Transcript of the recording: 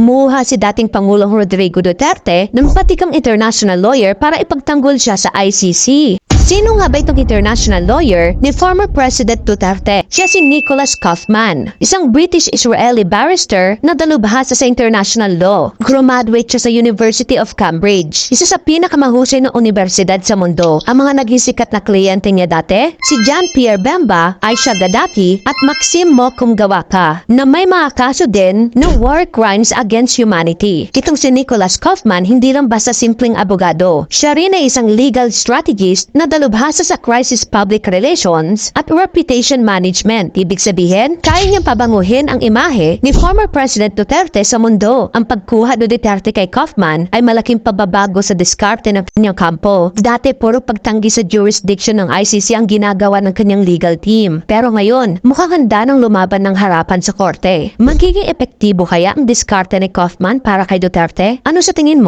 kumuha si dating Pangulong Rodrigo Duterte ng patikang international lawyer para ipagtanggol siya sa ICC. Sino nga ba itong international lawyer ni former President Duterte? Siya si Nicholas Kaufman, isang British-Israeli barrister na dalubhasa sa international law. Graduate siya sa University of Cambridge, isa sa pinakamahusay na universidad sa mundo. Ang mga naging sikat na kliyente niya dati, si Jean-Pierre Bemba, Aisha Gaddafi at Maxim Mokum Gawaka, na may mga kaso din ng war crimes against humanity. Itong si Nicholas Kaufman hindi lang basta simpleng abogado. Siya rin ay isang legal strategist na dalubhasa sa crisis public relations at reputation management. Ibig sabihin, kaya niyang pabanguhin ang imahe ni former President Duterte sa mundo. Ang pagkuha ni Duterte kay Kaufman ay malaking pababago sa diskarte ng kanyang kampo. Dati puro pagtanggi sa jurisdiction ng ICC ang ginagawa ng kanyang legal team. Pero ngayon, mukhang handa ng lumaban ng harapan sa korte. Magiging epektibo kaya ang diskarte ni Kaufman para kay Duterte? Ano sa tingin mo?